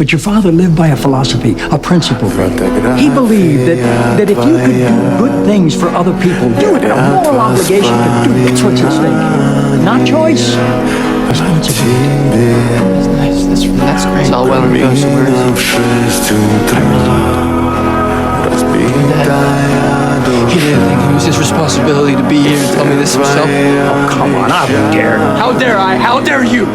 But your father lived by a philosophy, a principle. He believed that if you could do good things for other people, you had a moral obligation to do. That's what's at stake. Not choice, responsibility. That's nice. That's great. It's all well and good. So where he didn't think it was his responsibility to be here to tell me this himself. Oh, come on, I don't dare. How dare I? How dare you?